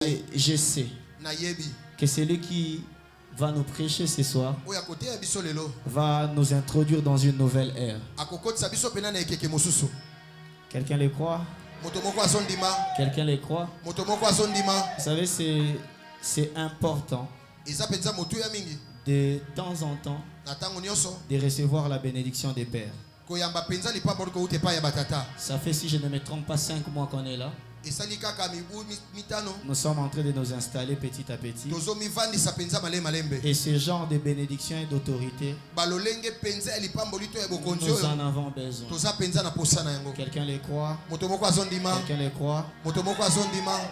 Et je sais que celui qui va nous prêcher ce soir va nous introduire dans une nouvelle ère. Quelqu'un le croit? Quelqu'un le croit? Vous savez, c'est important de temps en temps de recevoir la bénédiction des pères. Ça fait, si je ne me trompe pas, 5 mois qu'on est là. Nous sommes en train de nous installer petit à petit. Et ce genre de bénédiction et d'autorité, nous en avons besoin. Quelqu'un le croit? Quelqu'un le croit?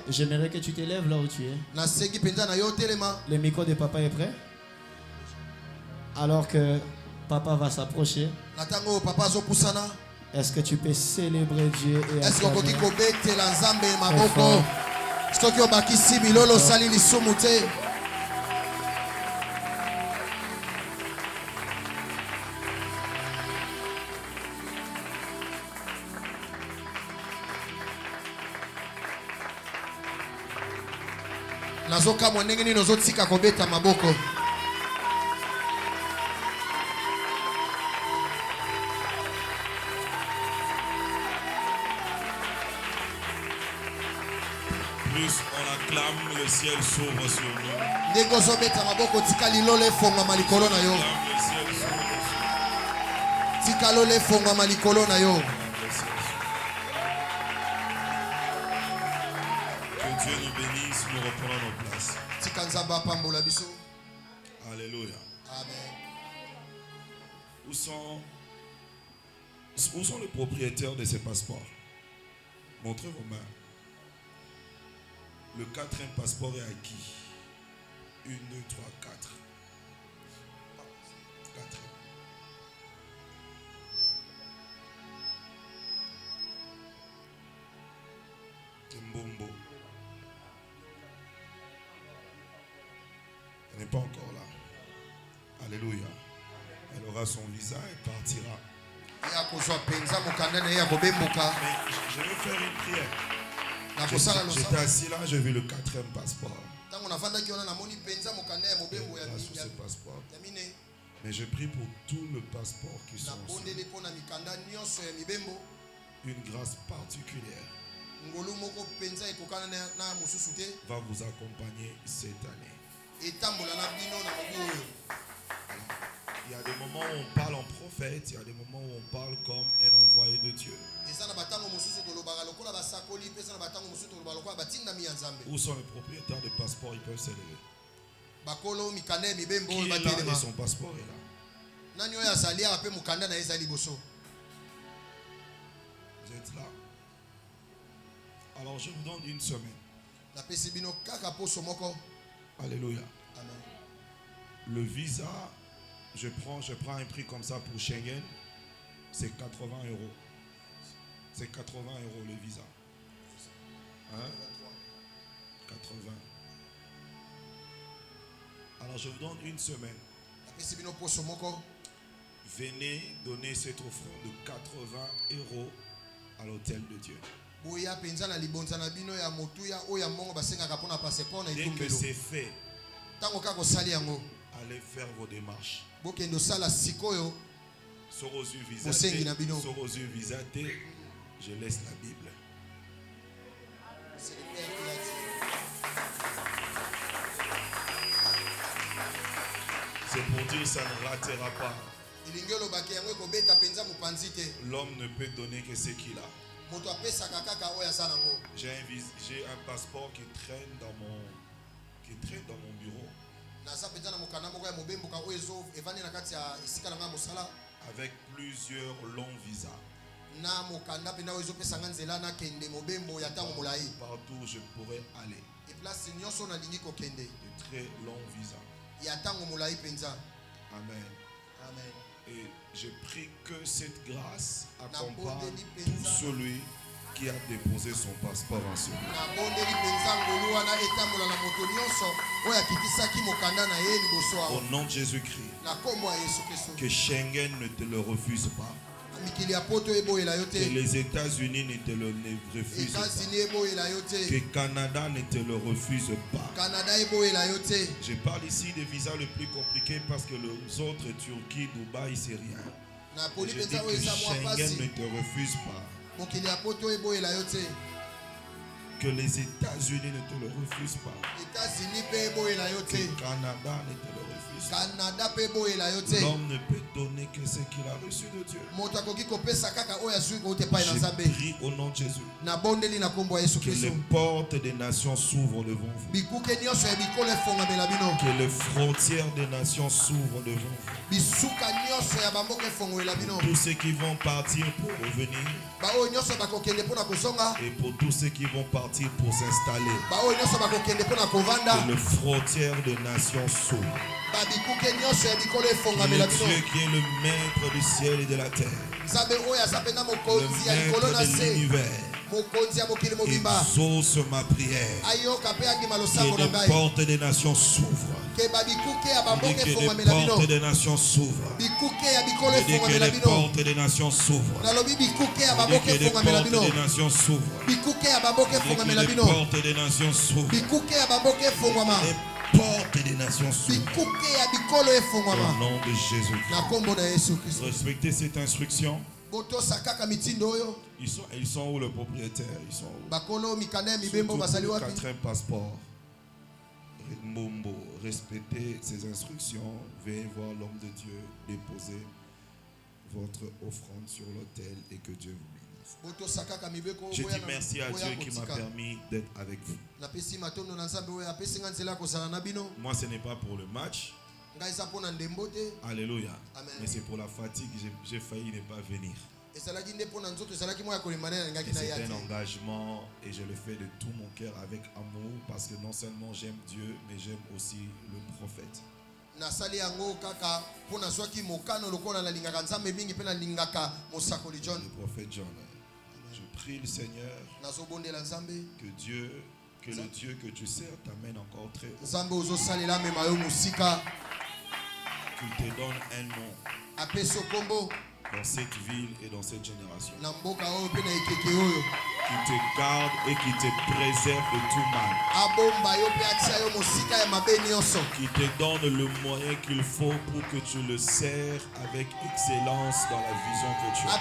J'aimerais que tu te lèves là où tu es. Le micro de papa est prêt? Alors que papa va s'approcher, est-ce que tu peux célébrer Dieu et acclamer? Plus on acclame, le ciel s'ouvre sur nous. Le ciel s'ouvre Que Dieu nous bénisse, nous reprenons nos places. Alléluia. Amen. Où sont les propriétaires de ces passeports? Montrez vos mains. Le 4e passeport est à qui? 1, 2, 3, 4. 4. Mbombo. Elle n'est pas encore là. Alléluia. Elle aura son visa et partira. Mais je vais faire une prière. J'étais assis là, j'ai vu le 4e passeport. Sur ce passeport. Mais je prie pour tous les passeports qui sont sur une grâce particulière va vous accompagner cette année. Il y a des moments où on parle en prophète, il y a des moments où on parle comme un envoyé de Dieu. Où sont les propriétaires de passeports? Ils peuvent s'élever. Qui est là et son passeport est là? Vous êtes là. Alors je vous donne une semaine. Alléluia. Amen. Le visa, je prends un prix comme ça pour Schengen, c'est 80 €. C'est 80 € le visa. Hein? 80. Alors je vous donne une semaine. Venez donner cette offrande de 80 € à l'hôtel de Dieu. Dès que c'est fait, allez faire vos démarches. Sorozu visaté, je laisse la Bible. C'est pour dire ça ne ratera pas. L'homme ne peut donner que ce qu'il a. J'ai un passeport qui traîne dans mon bureau. Avec plusieurs longs visas. Partout où je pourrais aller. De très longs visas. Amen. Amen. Et je prie que cette grâce accompagne tout celui qui a déposé son passeport en ce moment. Au nom de Jésus-Christ, que Schengen ne te le refuse pas. Que les États-Unis ne te le refusent pas. Que le Canada ne te le refuse pas. Je parle ici des visas les plus compliqués parce que les autres, Turquie, Dubaï, c'est rien. Je dis que Schengen ne te refuse pas. Que les États-Unis ne te le refusent pas. Que le Canada ne te le refuse pas. L'homme ne peut donner que ce qu'il a reçu de Dieu. Je prie au nom de Jésus que les portes des nations s'ouvrent devant vous. Que les frontières des nations s'ouvrent devant vous. Pour tous ceux qui vont partir pour revenir. Et pour tous ceux qui vont partir pour s'installer. Que les frontières des nations s'ouvrent. Il est Dieu qui est le maître du ciel et de la terre. Le maître de l'univers. Exauce ma prière. Que les portes des nations s'ouvrent. Que les portes des nations s'ouvrent. Que les portes des nations s'ouvrent. Que les portes des nations s'ouvrent. Que les portes des nations s'ouvrent. Porte des nations s'ouvrent. Au nom de Jésus. Respectez cette instruction. Ils sont où le propriétaire? Ils sont où? Surtout 4e passeport. Mumbo, respectez ces instructions. Veuillez voir l'homme de Dieu déposer votre offrande sur l'autel et que Dieu vous bénisse. Je dis merci à Dieu qui m'a permis d'être avec vous. Moi, ce n'est pas pour le match. Alléluia. Mais c'est pour la fatigue. J'ai failli ne pas venir. C'est un engagement et je le fais de tout mon cœur avec amour parce que non seulement j'aime Dieu, mais j'aime aussi le prophète. Le prophète John. Je prie le Seigneur que le Dieu que tu sers t'amène encore très haut. Qu'il te donne un nom dans cette ville et dans cette génération. Qu'il te garde et qu'il te préserve de tout mal. Qu'il te donne le moyen qu'il faut pour que tu le sers avec excellence dans la vision que tu as.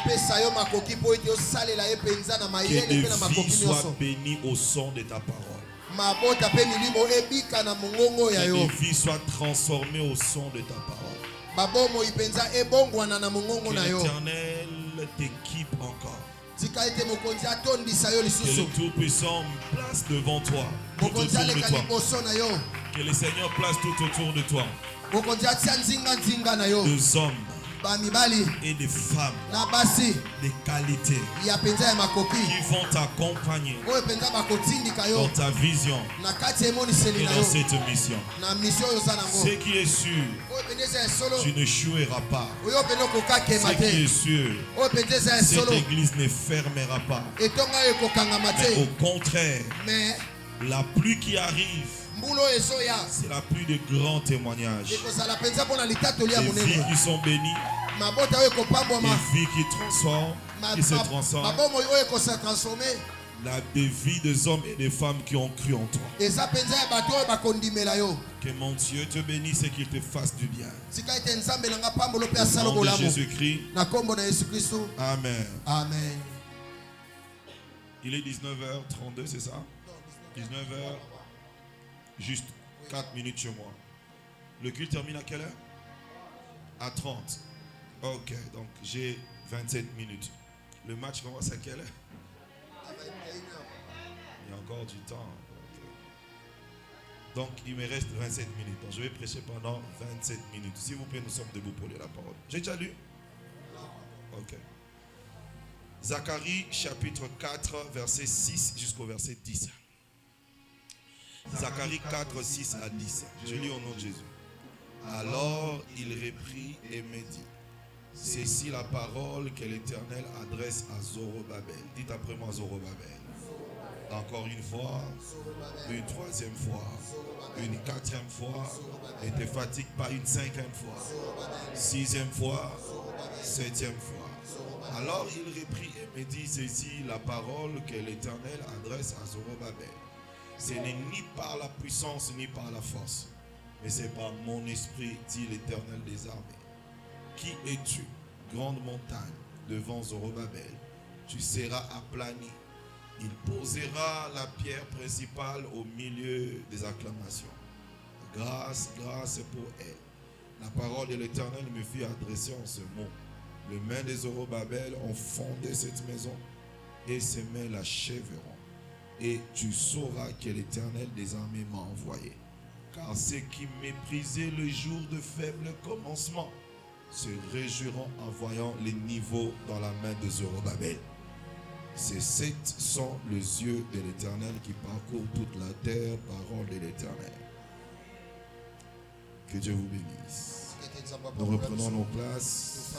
Que les vies soient bénies au son de ta parole. Que les vies soient transformées au son de ta parole. Que l'Éternel t'équipe encore. Que le Tout-Puissant place devant toi, tout autour de toi. Que le Seigneur place tout autour de toi des hommes et des femmes de qualité qui vont t'accompagner dans ta vision et dans cette mission. Ce qui est sûr, tu ne n'échoueras pas. Ce qui est sûr, cette église ne fermera pas. Mais au contraire, la pluie qui arrive, c'est la pluie de grands témoignages. Des vies qui sont bénies, des vies qui se transforment, des vies des hommes et des femmes qui ont cru en toi. Que mon Dieu te bénisse et qu'il te fasse du bien. Au nom de Jésus-Christ. Amen. Amen. Il est 19h32, c'est ça? 19h. Juste 4 minutes chez moi. Le culte termine à quelle heure? À 30. Ok, donc j'ai 27 minutes. Le match commence à quelle heure? Il y a encore du temps. Donc il me reste 27 minutes. Donc je vais prêcher pendant 27 minutes. S'il vous plaît, nous sommes debout pour lire la parole. J'ai déjà lu? Ok. Zacharie chapitre 4, verset 6 jusqu'au verset 10. Zacharie 4, 6 à 10. Je lis au nom de Jésus. Alors il reprit et me dit: c'est ici la parole que l'Éternel adresse à Zorobabel. Dites après moi Zorobabel. Encore une fois, une troisième fois, une quatrième fois. Ne te fatigue pas, une cinquième fois, sixième fois, septième fois, Alors il reprit et me dit, c'est ici la parole que l'Éternel adresse à Zorobabel. Ce n'est ni par la puissance ni par la force, mais c'est par mon esprit, dit l'Éternel des armées. Qui es-tu, grande montagne, devant Zorobabel? Tu seras aplani. Il posera la pierre principale au milieu des acclamations. Grâce, grâce pour elle. La parole de l'Éternel me fut adressée en ce mot. Les mains des Zorobabel ont fondé cette maison et ses mains l'achèveront. Et tu sauras que l'Éternel des armées m'a envoyé. Car ceux qui méprisaient le jour de faible commencement se réjouiront en voyant les niveaux dans la main de Zorobabel. Ces sept sont les yeux de l'Éternel qui parcourent toute la terre, parole de l'Éternel. Que Dieu vous bénisse. Nous reprenons nos places.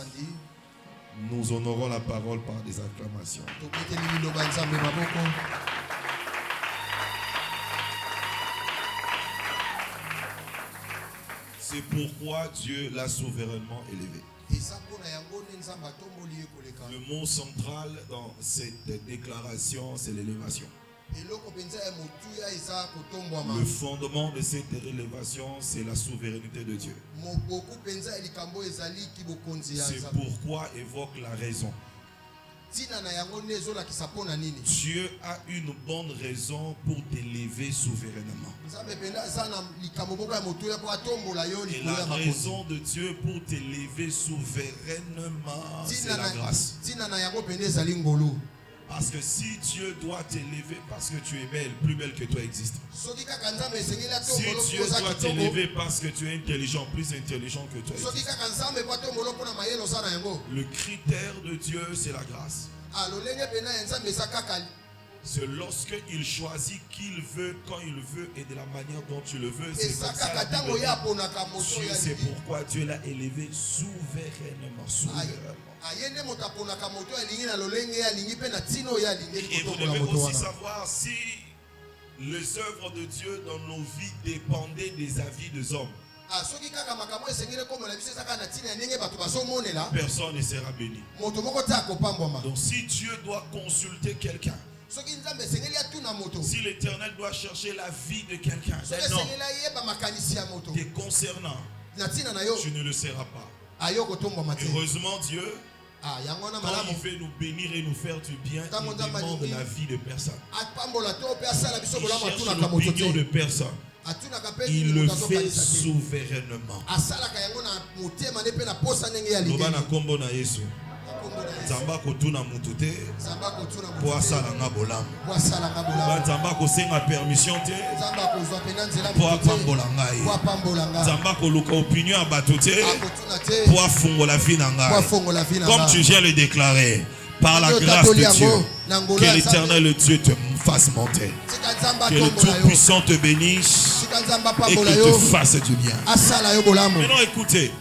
Nous honorons la parole par des acclamations. C'est pourquoi Dieu l'a souverainement élevé. Le mot central dans cette déclaration, c'est l'élévation. Le fondement de cette élévation, c'est la souveraineté de Dieu. C'est pourquoi évoque la raison. Dieu a une bonne raison pour t'élever souverainement. Et la raison de Dieu pour t'élever souverainement, c'est la grâce. Parce que si Dieu doit t'élever parce que tu es belle, plus belle que toi existe. Si Dieu doit t'élever parce que tu es intelligent, plus intelligent que toi existe. Le critère de Dieu, c'est la grâce. C'est lorsqu'il choisit qui il veut, quand il veut et de la manière dont tu le veux. C'est comme ça. C'est pourquoi Dieu l'a élevé souverainement. Et vous devez aussi savoir si les œuvres de Dieu dans nos vies dépendaient des avis des hommes. Personne ne sera béni. Donc si Dieu doit consulter quelqu'un, si l'Éternel doit chercher la vie de quelqu'un, te concernant, tu ne le seras pas. Heureusement Dieu, quand il veut nous bénir et nous faire du bien, il demande la vie de personne. Il cherche l'opinion de personne. Il le fait souverainement. Zamba kotuna mutute po asala nga bolamu Zamba kosenga permission te po apambola ngai Zamba koluka opinion ya bato te po afungola vie na ngai. Comme tu viens le déclarer, par la grâce de Dieu, que l'Éternel le Dieu te fasse monter, que le Tout-Puissant te bénisse et qu'il te fasse du bien. Maintenant écoutez,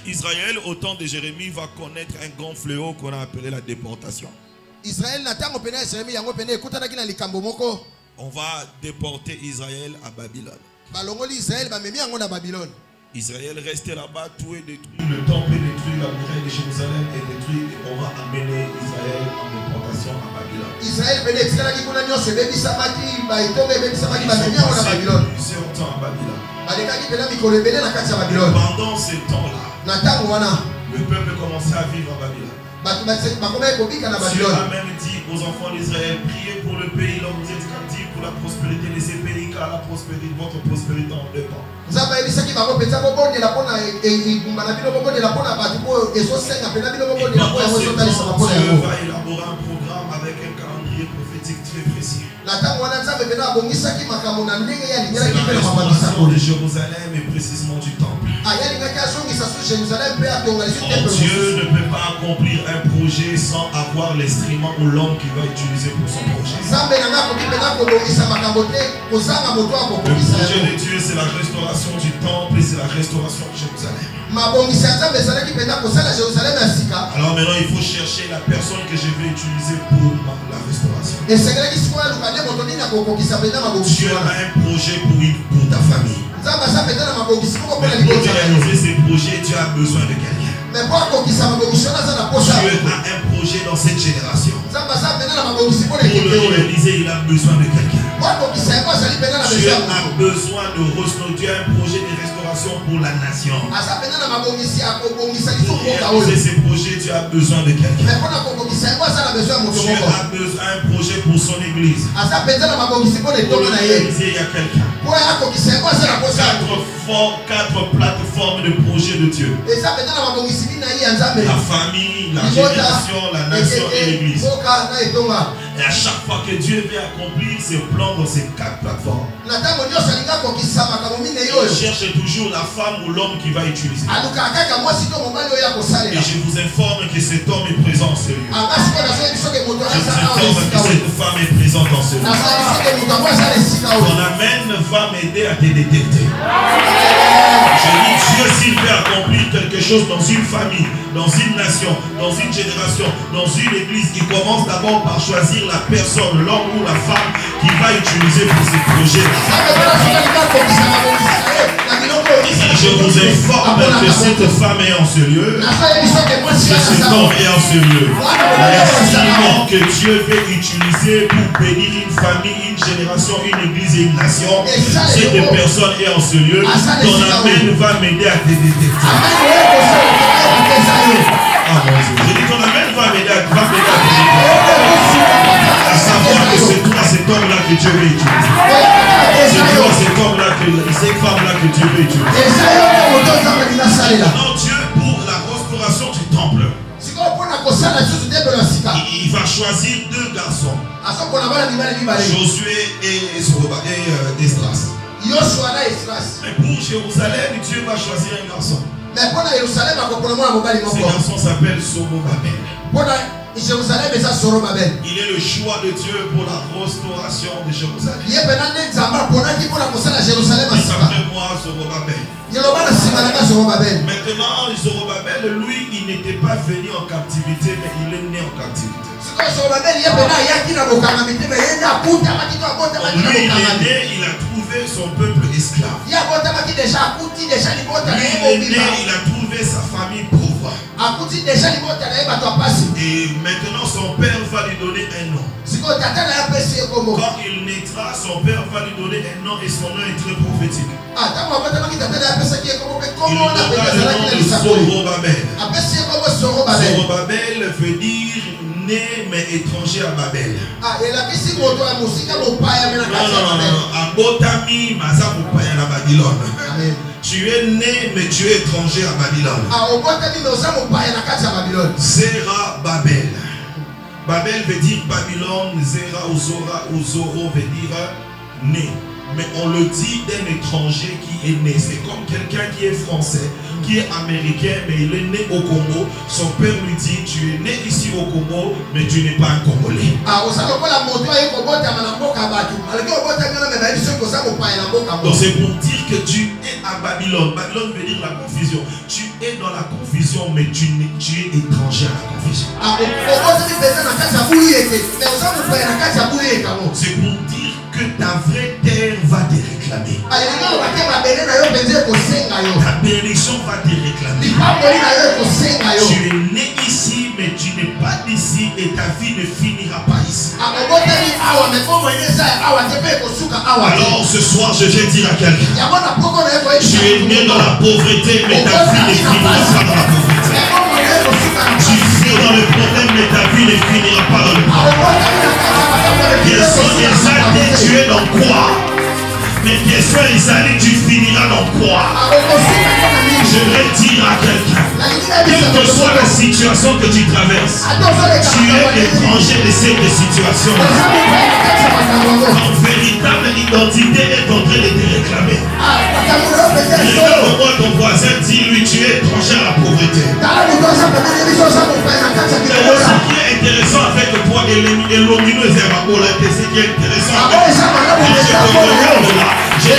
Israël, au temps de Jérémie, va connaître un grand fléau qu'on a appelé la déportation. On va déporter Israël à Babylone. Israël restait là-bas, tout est détruit. Le temple est détruit, la muraille de Jérusalem est détruite. Et on va amener Israël en déportation à Babylone. Israël venait plusieurs temps à Babylone. Pendant ce temps-là, le peuple commençait à vivre à Babylone. Dieu a même dit aux enfants d'Israël, priez pour le pays, là où vous êtes captifs, pour la prospérité de ces pays, car la prospérité, votre prospérité en dépend. Dieu va élaborer un programme avec un calendrier prophétique très précis. C'est la restauration de Jérusalem et précisément du temple. Dieu ne peut pas accomplir un projet sans avoir l'instrument ou l'homme qui va utiliser pour son projet. Le projet de Dieu, c'est la restauration du temple et c'est la restauration de Jérusalem. Alors maintenant, il faut chercher la personne que je vais utiliser pour la restauration. Dieu a un projet pour ta famille. Mais pour réaliser ces projets, Dieu a besoin de quelqu'un. Dieu a un projet dans cette génération. Pour le réaliser, il a besoin de quelqu'un. Dieu a besoin de restaurer. Dieu a un projet de restauration pour la nation. Pour réaliser ces projets, Dieu a besoin de quelqu'un. Dieu a besoin d'un projet pour son église. Pour le réaliser, il y a quelqu'un. 4 plateformes de projets de Dieu. La famille, la génération, la nation et l'église. Et à chaque fois que Dieu veut accomplir ses plans dans ces 4 plateformes, il cherche toujours la femme ou l'homme qui va utiliser. Et je vous informe que cet homme est présent en ce lieu. Je vous informe que cette femme est présente en ce lieu. Ton amen va m'aider à te détecter. Je dis, Dieu s'il veut accomplir quelque chose dans une famille, dans une nation, dans une génération, dans une église, il commence d'abord par choisir la personne, l'homme ou la femme qui va utiliser pour ce projet. Je vous informe que cette femme est en ce lieu, que cet homme est en ce lieu. L'instrument que Dieu veut utiliser pour bénir une famille, une génération, une église et une nation, cette personne est en ce lieu. Ton amen va m'aider à te détecter. Ah mon Dieu. Je dis ton amen va m'aider à te détecter. À savoir que c'est toi, cet homme-là que Dieu veut utiliser. C'est toi, cet homme-là, cette femme-là que Dieu veut utiliser. Non, Dieu, pour la restauration du temple, il va choisir 2 garçons, Josué et Esdras. Mais pour Jérusalem, Dieu va choisir un garçon. Ce garçon s'appelle Zorobabel. Il est le choix de Dieu pour la restauration de Jérusalem. Il s'appelle moi Zorobabel. Maintenant, Zorobabel, lui, il n'était pas venu en captivité, mais il est né en captivité. Lui, il est né, il a trouvé son peuple esclave. Lui, il est né, il a trouvé sa famille pauvre. Et maintenant, son père va lui donner un nom. Quand il naîtra, son père va lui donner un nom et son nom est très prophétique. Il aura le nom de Zorobabel. Zorobabel veut dire né mais étranger à Babel. Abotami maza mupaya na Babylone. Tu es né mais tu es étranger à Babylone. Zera Babel. Babel veut dire Babylone, Zera ou Zora ou Zoro veut dire né. Mais on le dit d'un étranger qui est né. C'est comme quelqu'un qui est français, qui est américain, mais il est né au Congo. Son père lui dit, tu es né ici au Congo, mais tu n'es pas un Congolais. Donc c'est pour dire que tu es à Babylone. Babylone veut dire la confusion. Tu es dans la confusion, mais tu es étranger à la confusion. C'est pour dire que ta vraie terre va te réclamer. Ta bénédiction va te réclamer. Tu es né ici, mais tu n'es pas d'ici et ta vie ne finira pas ici. Alors ce soir, je vais dire à quelqu'un, tu es né dans la pauvreté, mais ta vie ne finira pas dans la pauvreté. Tu vis dans le problème, mais ta vie ne finira pas dans le problème. Quels sont les années, tu es dans quoi? Mais quels sont les années, tu finiras dans quoi? Je vais dire à quelqu'un, quelle que soit la situation que tu traverses, tu es étranger de cette situation. Ton véritable identité est en train de te réclamer. Regarde ton voisin, dis-lui, tu es étranger à la pauvreté. Ce qui est intéressant avec toi, et l'omino est ce qui est intéressant avec toi, je ne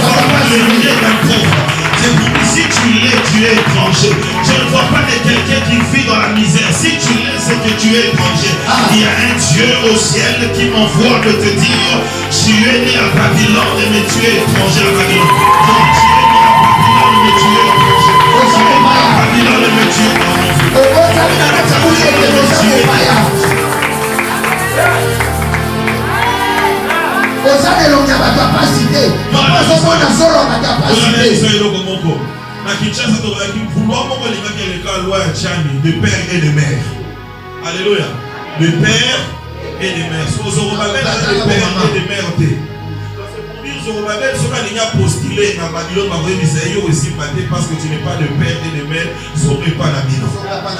vois pas le lien d'un pauvre. C'est pour que si tu es étranger. Je ne vois pas de quelqu'un qui vit dans la misère. Si tu l'es, c'est que tu es étranger. Il y a un Dieu au ciel qui m'envoie de te dire, tu es né à Babylone, mais tu es étranger à Babylone. Donc tu es né à Babylone, mais tu es étranger. Tu es né à Babylone, mais tu de père et de mère. Alléluia. De père et de mère. Zorobabel a de père et de mère. Zorobabel sera déjà postulé dans Babylone aussi parce que tu n'es pas de père et de mère. Zorobabel pas la Bible.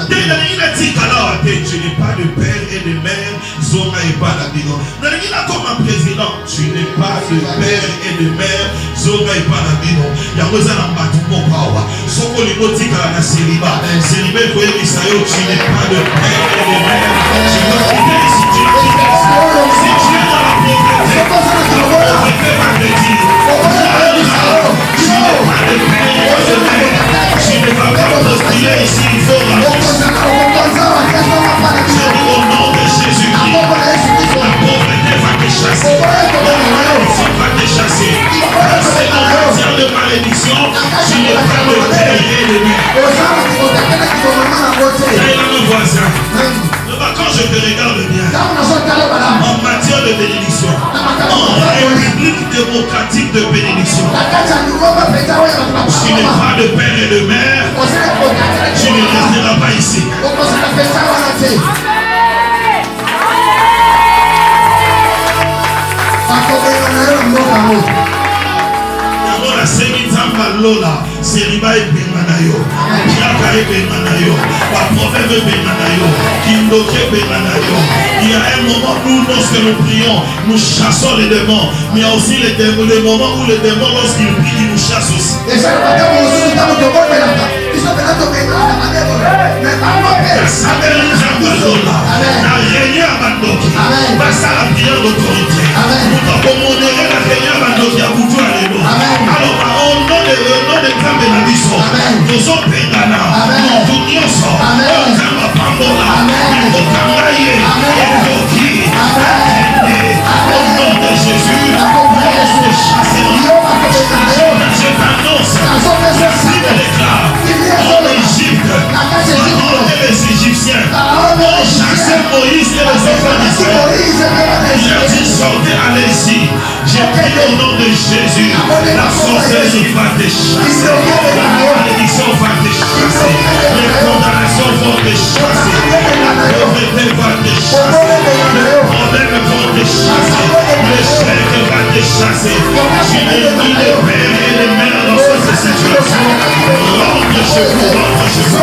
Il a dit alors tu n'es pas de père et de mère. Zorobabel pas la Bible. Il a comme un président. Tu n'es pas de père et de mère. Zorobabel pas la Bible. Il y a besoin d'un bâtiment power. Soko libotika na célibat. Célibat pour Israël. Tu n'es pas de père et de mère. Tu dois quitter si tu es dans la pauvreté. Je ne vais pas postuler ici, il faut au nom de Jésus-Christ. La pauvreté va te chasser. La malédiction va te chasser. C'est en matière de malédiction, tu n'es pas de père et de mère. Mon voisin. Quand je te regarde bien, en matière de bénédiction, en République démocratique de bénédiction, tu n'es pas de père et de mère, tu ne resteras pas ici. La Sémizamba Lola, Seriba et Bemanayo, Yaka et Bemanayo, la prophète et Bemanayo, Kindoke Bemanayo. Il y a un moment où, lorsque nous prions, nous chassons les démons, mais il y a aussi les moments où les démons, lorsqu'ils prient, ils nous chassent aussi. Alors, au nom de Nzambe na biso, tozo pengana, nous nyonso, Nzambe pambola, ekokanga ye, ekoki, au nom de Jésus, nous chassons. Je t'annonce, si je déclare, en Égypte, les Égyptiens ont chassé Moïse et les enfants d'Israël. Il a dit sortez, allez-y. J'ai pris au nom de Jésus. La sorcellerie va te chasser. La malédiction va te chasser. Les condamnations vont te chasser. La pauvreté va te chasser. Les problèmes vont te chasser. L'échec va te chasser. Tu n'es plus de père et de mère dans cette situation. Rentre chez vous, rentre chez vous.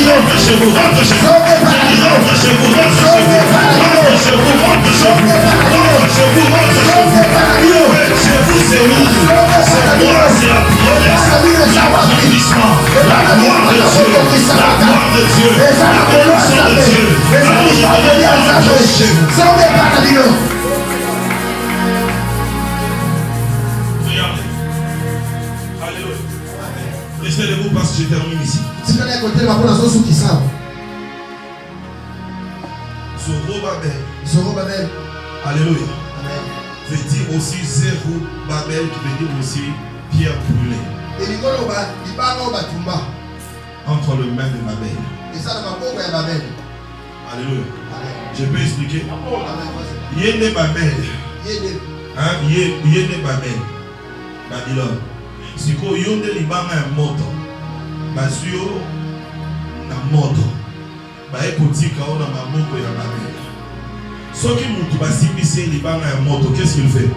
Rentre chez vous, rentre chez vous. Rentre chez vous, rentre chez vous. Rentre chez vous, rentre chez vous. Rentre chez vous, rentre chez vous. Chez vous, c'est où? C'est moi, c'est la promesse, l'accomplissement, la gloire de Dieu, la gloire de Dieu, la bénédiction de Dieu. Alors je te demande chez vous. Regardez. Alléluia. Restez debout parce que je termine ici. Zorobabel. Alléluia. Veut dire aussi Zerubabel qui veut dire aussi pierre brûlée. Entre les mains de Babel. Alléluia. Je peux expliquer. Yéné Babel. Yéné Babel. Babylone. Si vous yonde libanga ya moto. Basio na moto. Ba ekotika ona mamoko ya Babel. Ce qui nous passe libanga ya moto, qu'est-ce qu'il fait?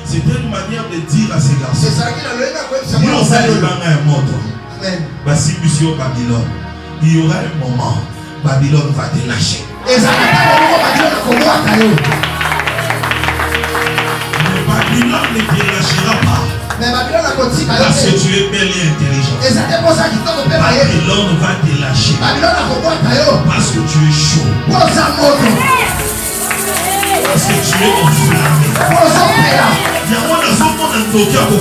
C'était une manière de dire à ces garçons. Nous sommes libanga ya moto. Basibisio Babylone. Il y aura un moment, Babylone va te lâcher. Mais Babylone ne te lâchera pas. Parce que tu es bel et intelligent. Babylone va te lâcher. Parce que tu es chaud. Parce que tu es enflammé. Tu es tellement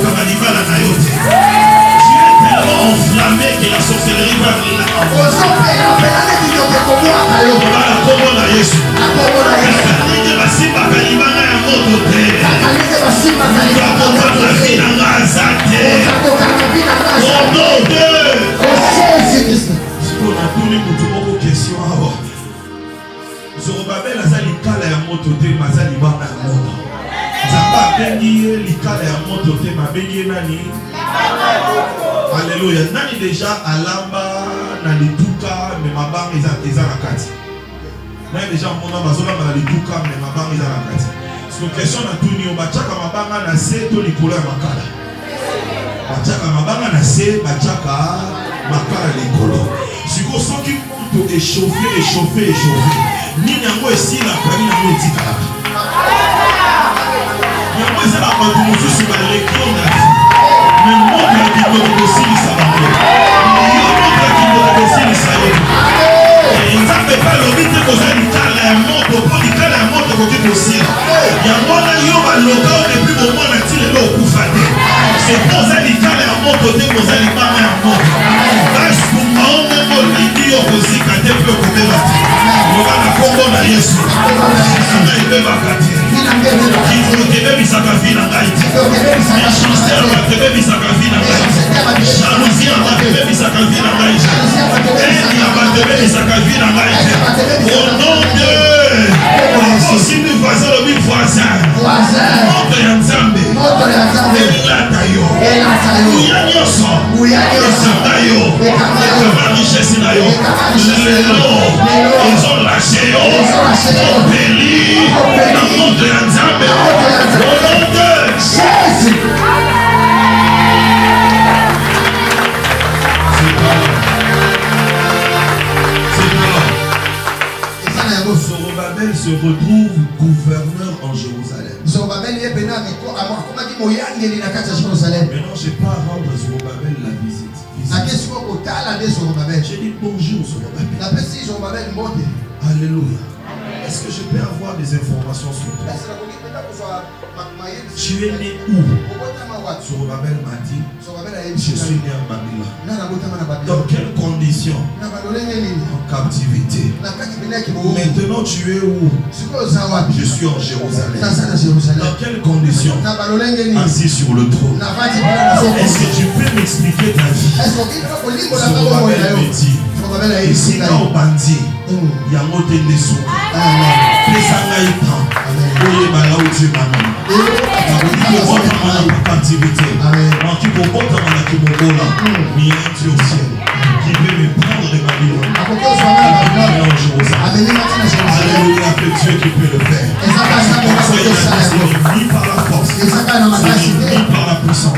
enflammé que la sorcellerie va venir. Alléluia. Nani déjà alamba na lituka mais mabanga eza na kati. Nani déjà mona bazola na lituka mais mabanga eza na kati. C'est question na tuni obachaka mabanga na se to likolo ya makala. Bachaka mabanga na se bachaka makala likolo. Siko soki to échauffer. Nini yango esila kwa nini yango etikala. Yango ezala kwa tumususu ba lekio na mais montre qui doit aussi ça va. Montre qui doit aussi ça va. Et ça fait pas le but que ça dit la montre pour dire la montre que aussi. Il y a moi là yo va local depuis moment na tire le kufate. C'est pour ça dit la montre de pour ça dit pas la montre. Parce que moi même l'idée aussi quand tu peux couper la. On va la combo na Yesu. Ça il peut pas gâter. Qui faut que même ça va finir en Haïti. Chanceur va te même ça va finir en Haïti. Jalousie va te même ça va finir en Haïti. Elle va te même ça va finir en Haïti. Au nom de aussi nous voisins le mille voisins. Montre ya Nzambe. Elata yo. Uya nyoso. Esanga yo. Ekama richesse na yo. Lelo. Ils ont lâché yo. Opéli. Na montre ya Nzambe. Au nom de Jésus. Zorobabel se retrouve gouverneur en Jérusalem. Maintenant, je pas rendre Zorobabel la visite. J'ai dit bonjour Zorobabel. Alléluia. Est-ce que je peux avoir des informations sur toi? Tu es né où? Zorobabel m'a dit, je suis né en Babylone. Dans quelles conditions? En captivité. Maintenant tu es où? Je suis en Jérusalem. Dans quelles conditions? Assis sur le trône. Est-ce que tu peux m'expliquer ta vie? Zorobabel me dit, ici là au bandit, il y a un mot de dessous. Pesanga itan. Oye bala où tu m'as captivité. Qui comporte la Kimobola, mais Dieu au ciel, qui veut me prendre de Babylone. Alléluia, que Dieu qui peut le faire. Ni par la force, ni par la puissance,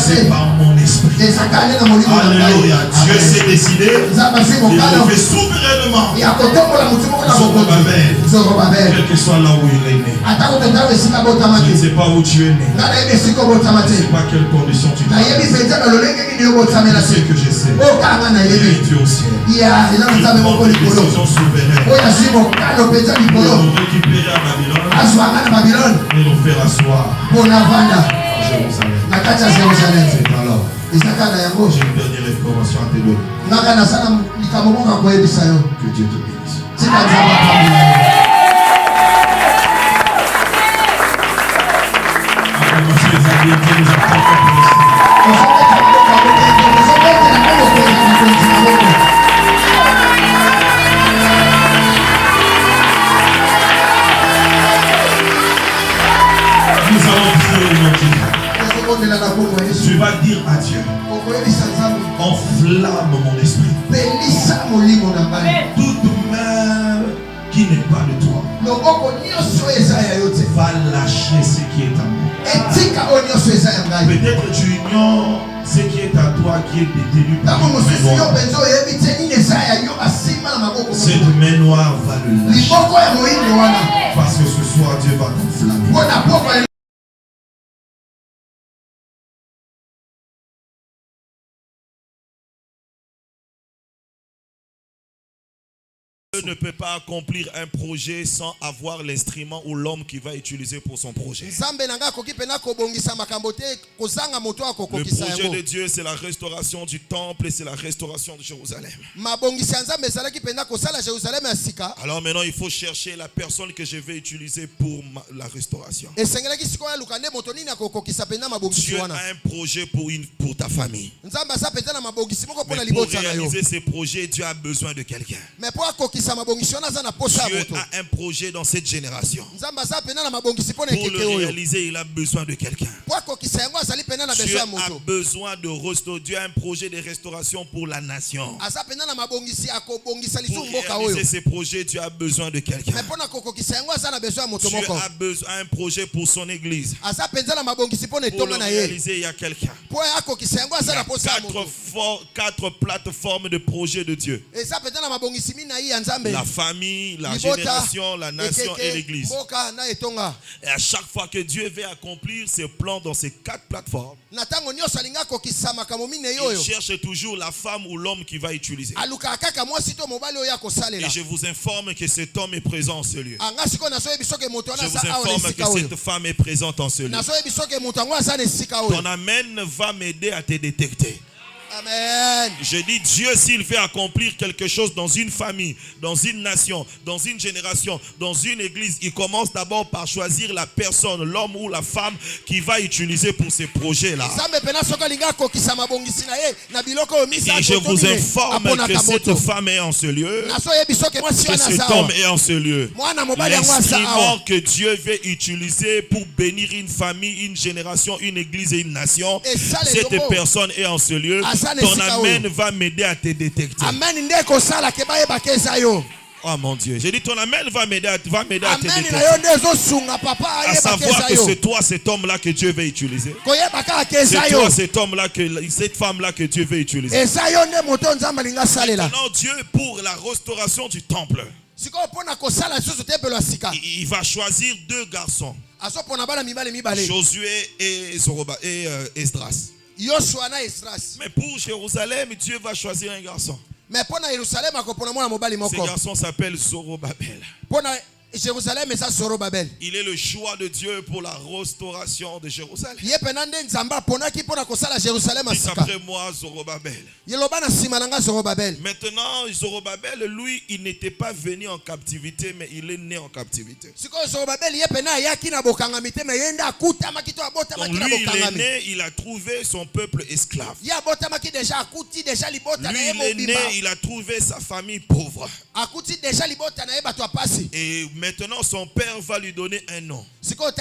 c'est par mon esprit. Alléluia, Dieu s'est décidé, il le fait souverainement. Zorobabel, quel que soit là où il est né. Je ne sais pas où tu es né. Je ne sais pas quelle condition tu es. C'est ce que je sais. Dieu au ciel. Il prend des décisions souveraines. Pour nous récupérer à Babylone et nous faire asseoir à Jérusalem. C'est alors. J'ai une dernière information à te donner. Que Dieu te bénisse. Nous allons prier aujourd'hui. Tu vas dire à Dieu, enflamme mon esprit. Toute main qui n'est pas de toi va lâcher ce qui est à moi. Peut-être tu ignores ce qui est à toi qui est détenu par une main noire. Cette main noire va le lâcher. Parce que ce soir Dieu va t'enflammer. Dieu ne peut pas accomplir un projet sans avoir l'instrument ou l'homme qui va utiliser pour son projet. Le projet de Dieu, c'est la restauration du temple et c'est la restauration de Jérusalem. Alors maintenant, il faut chercher la personne que je vais utiliser pour la restauration. Dieu a un projet pour ta famille. Mais pour réaliser ces projets, Dieu a besoin de quelqu'un. a un projet dans cette génération. Pour le réaliser, il a besoin de quelqu'un. Dieu a besoin de restaurer. Dieu a un projet de restauration pour la nation. Pour réaliser ces projets, tu as besoin de quelqu'un. Dieu a besoin un projet pour son église. Pour le réaliser, il y a quelqu'un. Il y a quatre plateformes de projets de Dieu. La famille, la génération, la nation et l'église. Et à chaque fois que Dieu veut accomplir ses plans dans ces quatre plateformes, il cherche toujours la femme ou l'homme qui va utiliser. Et je vous informe que cet homme est présent en ce lieu. Je vous informe que cette femme est présente en ce lieu. Ton amen va m'aider à te détecter. Amen. Je dis Dieu, s'il veut accomplir quelque chose dans une famille, dans une nation, dans une génération, dans une église, il commence d'abord par choisir la personne, l'homme ou la femme qui va utiliser pour ces projets-là. Et je vous informe que cette femme est en ce lieu, que cet homme est en ce lieu. L'instrument que Dieu veut utiliser pour bénir une famille, une génération, une église et une nation, cette personne est en ce lieu. Ton amen va m'aider à te détecter. Oh mon Dieu, j'ai dit ton amen va m'aider à te détecter. À savoir que c'est toi, cet homme-là que Dieu veut utiliser. C'est toi, cet homme-là, cette femme-là que Dieu veut utiliser. Maintenant, Dieu, pour la restauration du temple, il va choisir deux garçons, Josué et Esdras. Mais pour Jérusalem, Dieu va choisir un garçon. Ce garçon s'appelle Zorobabel. Il est le choix de Dieu pour la restauration de Jérusalem. Dis après moi, Zorobabel. Maintenant, Zorobabel, lui, il n'était pas venu en captivité, mais il est né en captivité. Donc lui, il est né, il a trouvé son peuple esclave. Lui, il est né, il a trouvé sa famille pauvre. Et maintenant, son père va lui donner un nom. Quand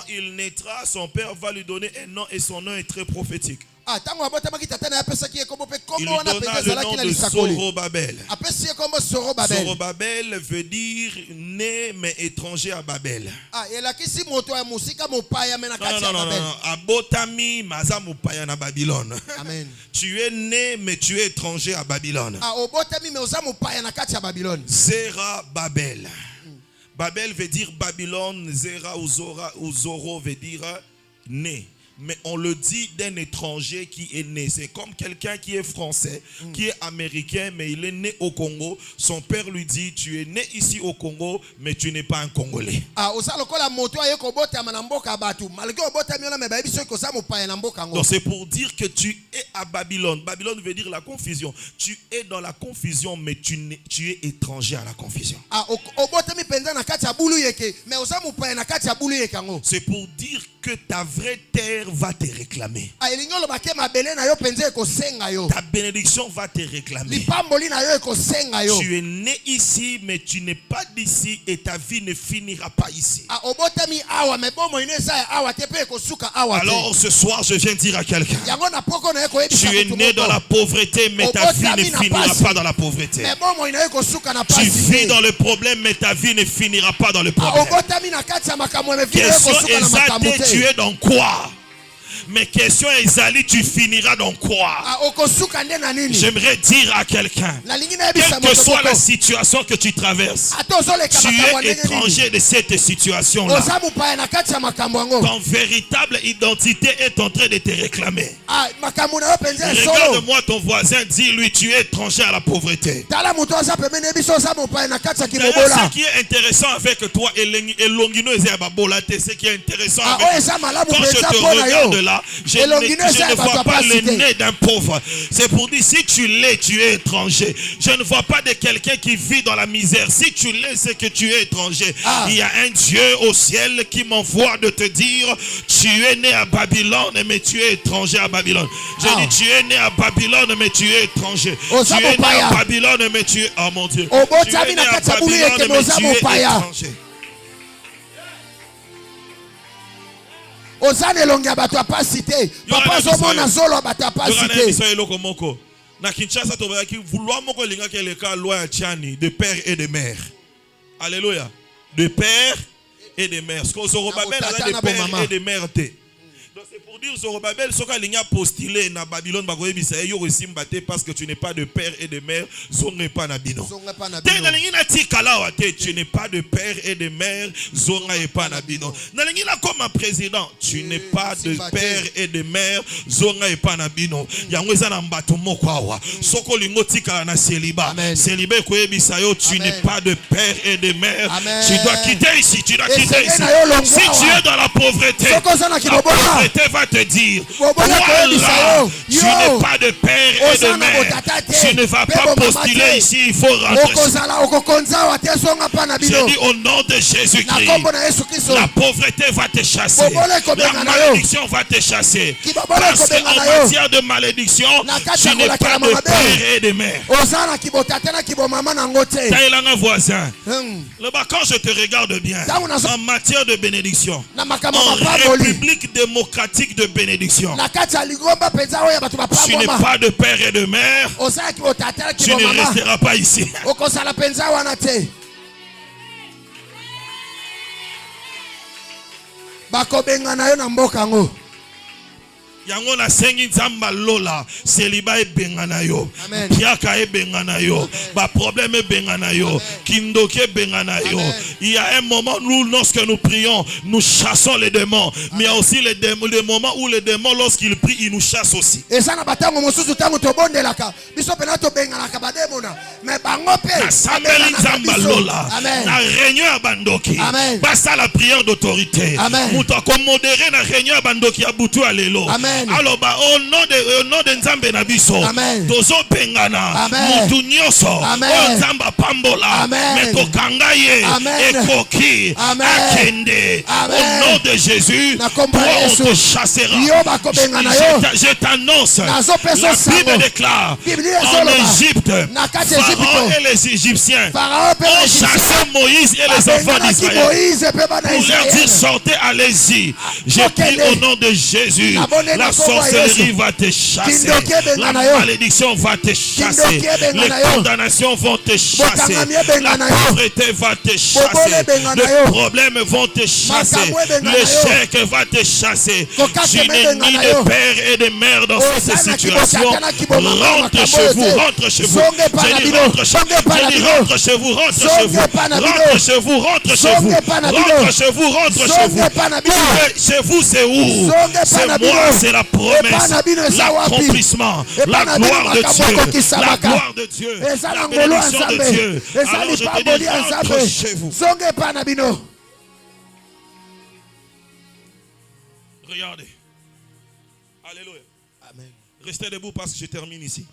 il naîtra, son père va lui donner un nom et son nom est très prophétique. Il lui donna le nom de Zorobabel. Zorobabel veut dire né mais étranger à Babel. Non. Abotami maza mupaya na Babylone. Tu es né mais tu es étranger à Babylone. Zera Babel. Babel veut dire Babylone. Zera ou Zoro veut dire né. Mais on le dit d'un étranger qui est né. C'est comme quelqu'un qui est français, qui est américain, mais il est né au Congo. Son père lui dit, tu es né ici au Congo, mais tu n'es pas un Congolais. Donc c'est pour dire que tu es à Babylone. Babylone veut dire la confusion. Tu es dans la confusion, mais tu es étranger à la confusion. C'est pour dire que ta vraie terre va te réclamer. Ta bénédiction va te réclamer. Tu es né ici, mais tu n'es pas d'ici et ta vie ne finira pas ici. Alors ce soir, je viens dire à quelqu'un, tu es né dans la pauvreté, mais ta vie ne finira pas dans la pauvreté. Tu vis dans le problème, mais ta vie ne finira pas dans le problème. Question exacte, tu es dans quoi? Mais question Ezali, tu finiras dans quoi? J'aimerais dire à quelqu'un, quelle que soit la situation que tu traverses, tu es étranger de cette situation-là. Ton véritable identité est en train de te réclamer. Regarde-moi ton voisin, dis-lui, tu es étranger à la pauvreté. Ce qui est intéressant avec toi, ce qui est intéressant avec toi, quand je te regarde là, là, je ne vois pas le nez d'un pauvre. C'est pour dire, si tu l'es, tu es étranger. Je ne vois pas de quelqu'un qui vit dans la misère. Si tu l'es, c'est que tu es étranger. Il y a un Dieu au ciel qui m'envoie de te dire, tu es né à Babylone, mais tu es étranger à Babylone. Je dis, tu es né à Babylone, mais tu es étranger. Tu es né à Babylone, mais tu es... Oh mon Dieu. Tu es né à Babylone, mais tu es étranger. Ozane longia bato pas cité. Papa zomona zolo bato pas cité. Na Kinshasa to ba ki vouloir moko linga ke le ka loi ya Tiani de père et de mère. Alléluia. De père et de mère. Ce que Zorobabel a de père et de mère. Donc c'est pour dire Zorobabel soka linga postulé na Babylone ba ko yebisa yo resimbate parce que tu n'es pas de père et de mère, zonga pas na bino. Tenga lingi na tikala wa te, tu n'es pas de père et de mère, zonga pas na bino. Na lingi na comme un président, tu n'es pas de père et de mère, zonga pas na bino. Yango eza na mbato moko awa. Soko lingo tikala na célibat. Célibat ko yebisa yo, tu n'es pas de père et de mère. Tu dois quitter ici, tu dois quitter ici. Si tu es dans la pauvreté, la pauvreté va te dire, voilà, tu n'es pas de père et de mère, tu ne vas pas postuler ici, il faut rentrer. Je dis au nom de Jésus-Christ, la pauvreté va te chasser, la malédiction va te chasser, parce qu'en matière de malédiction, tu n'es pas de père et de mère. Taïlanga voisin, quand je te regarde bien, en matière de bénédiction, en République démocratique de bénédiction, tu n'es pas de père et de mère, tu ne resteras pas ici. Yango na sengi nzamba lola célibat ebengana yo piaka ebengana yo ba problème ebengana yo kindoke ebengana yo. Il y a un moment où lorsque nous prions nous chassons les démons, mais il y a aussi les moments où les démons lorsqu'ils prient ils nous chassent aussi. Et ça na batango mosusu tango to bondelaka biso pena to benganaka ba demona mais bango pe sambeli nzamba lola na réunion ya bandoki basa la prière d'autorité muto ko modérer na réunion ya bandoki ya butu alelo. Alors au nom de Nzambe na biso tozo pengana mutu nyoso Nzamba pambola meto kangaye ekoki akende au nom de Jésus on te chassera. Je t'annonce, la Bible déclare en Égypte Pharaon et les Égyptiens ont chassé Moïse et les enfants d'Israël pour leur dire sortez, allez-y. Je prie au nom de Jésus, la sorcellerie va te chasser, la malédiction va te chasser, les condamnations vont te chasser, la pauvreté va te chasser, les problèmes vont te chasser, l'échec va te chasser. Je n'ai ni de père et de mère dans cette situation. Rentre chez vous, rentre chez vous. Je dis rentre chez vous, rentre chez vous, rentre chez vous, rentre chez vous, rentre chez vous, rentre chez vous, rentre chez vous. Chez vous c'est où? C'est moi, c'est la promesse, l'accomplissement, la gloire de Dieu, la gloire de Dieu, la bénédiction de Dieu. Alors je te dis rentre chez vous. Regardez. Alléluia. Amen. Restez debout parce que je termine ici.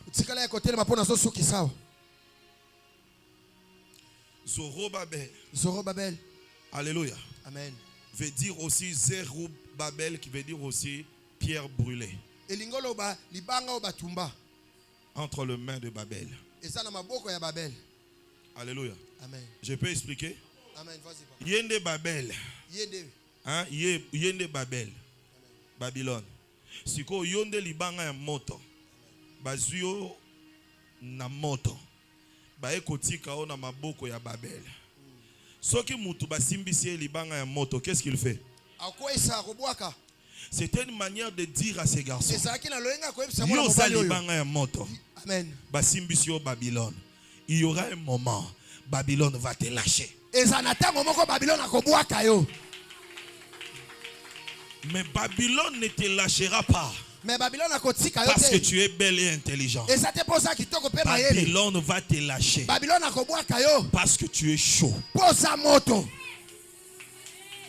Zorobabel. Alléluia. Amen. Veut dire aussi Zerubabel qui veut dire aussi pierre brûlée. Entre les mains de Babel. Alléluia. Amen. Je peux expliquer? Amen. Vas-y. Yende Babel. Hein? Yende Babel. Babylone. Siko yonde libanga ya moto. Bazuyo na moto. Bae kotika o na maboko ya Babel. Soki mutu basimbisi libanga ya moto, qu'est-ce qu'il fait? C'était une manière de dire à ces garçons. Yosa libanga ya moto. Amen. Basimbisi o Babylone. Il y aura un moment, Babylone va te lâcher. Mais Babylone ne te lâchera pas. Parce que tu es belle et intelligent. Babylone va te lâcher. Parce que tu es chaud.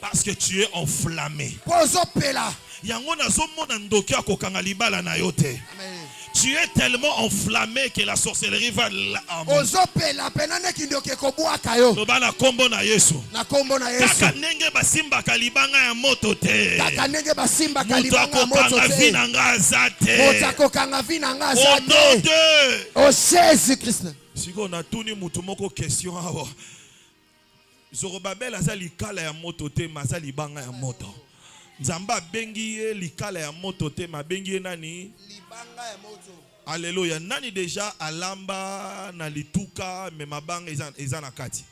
Parce que tu es enflammé. Tu es tellement enflammé que la sorcellerie va na kombo na Yesu. Kaka nenge basimba kalibanga ya moto te. Mutu akokanga vina nga zate. Au nom de Jésus-Christ. Siko na tuni mutu moko question awa. Zorobabel aza likala ya moto te, maza libanga ya moto. Nzamba bengi ye likala ya moto te, ma bengi ye nani? Libanga ya moto. Alléluia. Nani déjà alamba na lituka me mabanga eza na kati.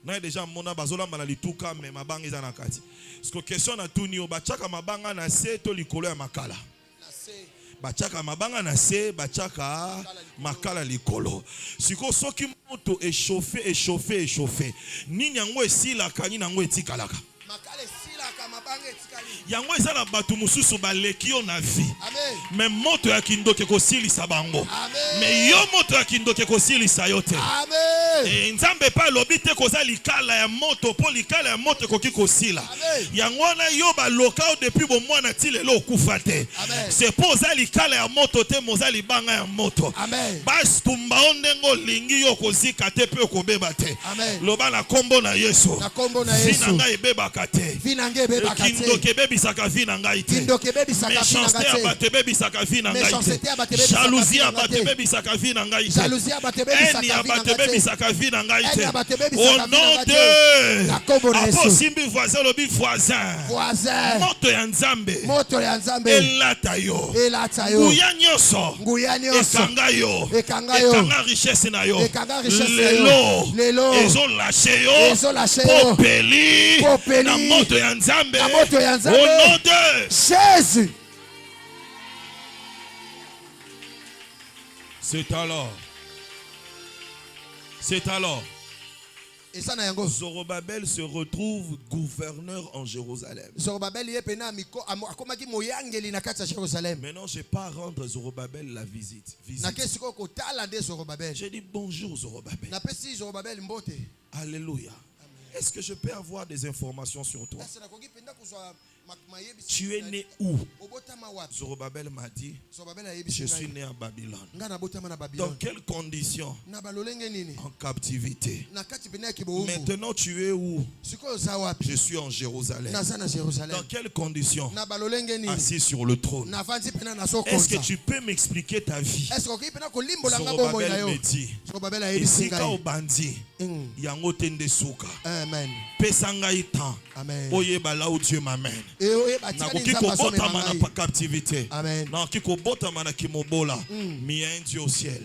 Nani déjà mona bazolamba na lituka me mabanga eza na kati. Siko question na tuni o bachaka mabanga na se to likolo ya makala. Bachaka mabanga na se, bachaka makala likolo. Siko soki moto échauffé. Nini yango esila kani nango etikalaka. Makala esila ka mabanga etikali. Yango eza na batu mususu baleki yo na vie. Amen. Mais moto ya kindoke kosilisa bango. Amen. Mais yo moto ya kindoke kosilisa yo te. Amen. Et nzambe pa lobi te koza likala ya moto po likala ya moto koki kosila. Amen. Yango na yo ba lokao depuis bo mwana ti lelo okufa te. C'est pour za likala ya moto te moza libanga ya moto. Amen. Bas tumba ondengo lingi yo kozika te pe okobeba te. Amen. Loba na kombo na Yesu. Na kombo na Yesu. Vina ngai ebebaka te. Vina ngai ebebaka te. Kindoke bebisaka vina ngai te. Kindoke bebisaka vina ngai te. Méchanceté abate bebisaka vina ngai te. Jalousie abate bebisaka vina ngai te. Jalousie abate bebisaka vina ngai te. Au nom de Apo simbi voisin lobi voisin. Moto ya nzambe. Moto ya nzambe. Elata yo. Elata yo. Nguya nyoso. Ekanga yo. Ekanga richesse na yo. Lelo. Ezo lâché yo. Popeli. Na moto ya nzambe. Au nom de Jésus. C'est alors. Et ça na yango. Zorobabel se retrouve gouverneur en Jérusalem. Zorobabel yepena akomaki moyangeli na kati ya Jérusalem. Maintenant, je pars rendre Zorobabel la visite. J'ai dit bonjour Zorobabel. Alléluia. Est-ce que je peux avoir des informations sur toi? Tu es né où? Zorobabel m'a dit, je suis né à Babylone. Dans quelles conditions? En captivité. Maintenant tu es où? Je suis en Jérusalem. Dans quelles conditions? Assis sur le trône. Est-ce que tu peux m'expliquer ta vie? Zorobabel me dit, ici au bandit, yango tende souka. Amen. Pesanga itan. Oyeba là où Dieu m'amène. Nakoki kobotama na captivité. Nakoki kobotama na kimobola. Mais il y a un Dieu au ciel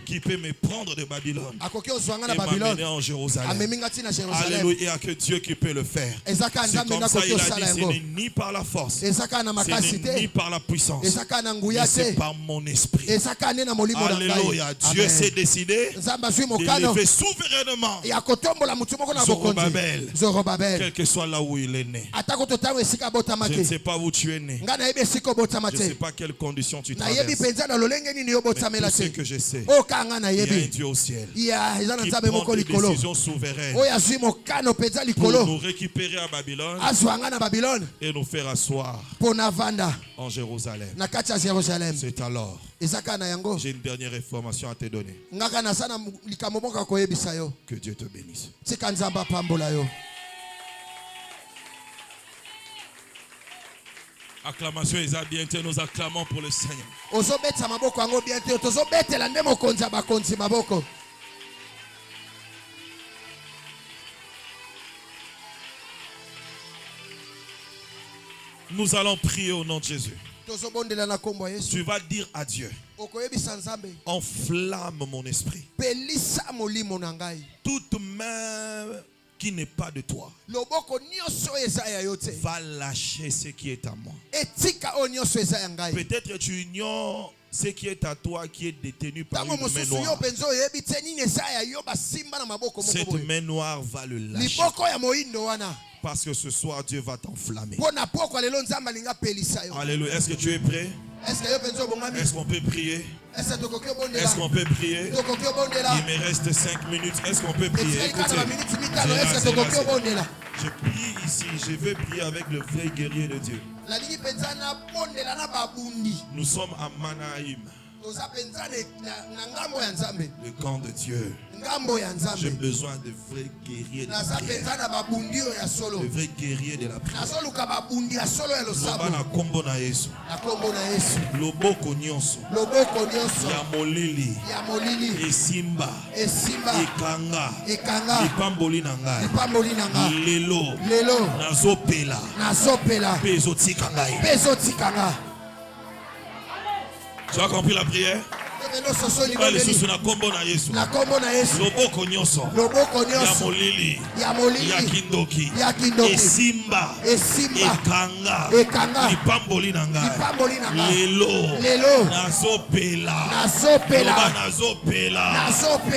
qui peut me prendre de Babylone et m'amener en Jérusalem. Alléluia. Il n'y a que Dieu qui peut le faire. C'est comme ça il a dit, ce n'est ni par la force, ce n'est ni par la puissance, mais c'est par mon esprit. Alléluia. Dieu s'est décidé de lever souverainement Zorobabel, quel que soit là où il est né. Je ne sais pas où tu es né. Je ne sais pas quelles conditions tu traverses. Mais tout ce que je sais, il y a un Dieu au ciel qui prend des décisions souveraines pour nous récupérer à Babylone et nous faire asseoir en Jérusalem. C'est alors. J'ai une dernière information à te donner. Que Dieu te bénisse. Acclamation et bientôt nous acclamons pour le Seigneur. Nous allons prier au nom de Jésus. Tu vas dire à Dieu, enflamme mon esprit. Toute main qui n'est pas de toi va lâcher ce qui est à moi. Peut-être tu ignores ce qui est à toi qui est détenu par une main noire. Cette main noire va le lâcher. Parce que ce soir Dieu va t'enflammer. Alléluia. Est-ce que tu es prêt? Est-ce qu'on peut prier? Est-ce qu'on peut prier? Il me reste 5 minutes. Est-ce qu'on peut prier? Écoutez, je prie ici, je vais prier avec le vrai guerrier de Dieu. Nous sommes à Manaïm. Le camp de Dieu. J'ai besoin de vrais guerriers de la prière. De vrais guerriers de la prière. Lobana kombo na Yesu. Loboko nyonso. Ya molili. Esimba. Ekanga. Ipamboli na ngai. Lelo. Nazopela. Pezo tika ngai. Tu as compris la prière? Allez sous na kombo na Yesu. Loboko nyonso. Ya molili. Ya kindoki. Esimba. Ekanga. Ipamboli na ngai. Lelo. Nazopela.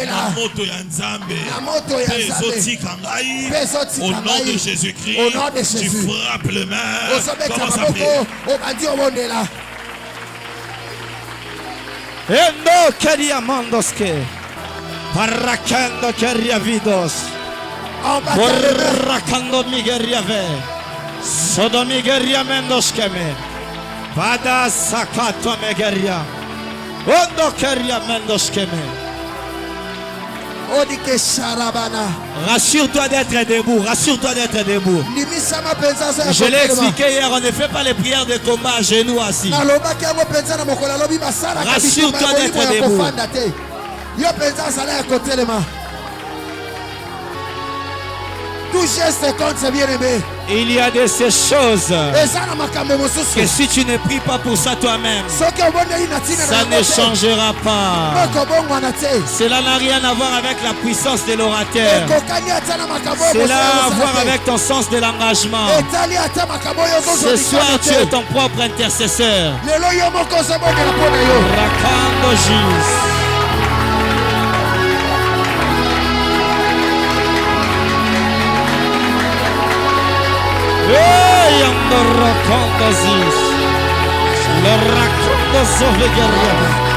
Na moto ya Nzambe. Pezotika ngai. Au nom de Jésus-Christ. Tu frappes le main. Commence à prier. Endo queria mandoske, parrakando queria vidos, parrakando migeria ve, sodomigeria mendoskeme, pada sakato megeria, ondo queria mendoskeme. Rassure-toi d'être debout, rassure-toi d'être debout. Je l'ai expliqué hier, on ne fait pas les prières de combat à genoux assis. Rassure-toi d'être debout. Tout geste compte, c'est bien aimé. Il y a de ces choses que si tu ne pries pas pour ça toi-même, ça ne changera pas. Cela n'a rien à voir avec la puissance de l'orateur. Cela a à voir avec ton sens de l'engagement. Ce soir, tu es ton propre intercesseur. Rakando Jis. Hey, ando raconto zis, le raconto sove guerriera.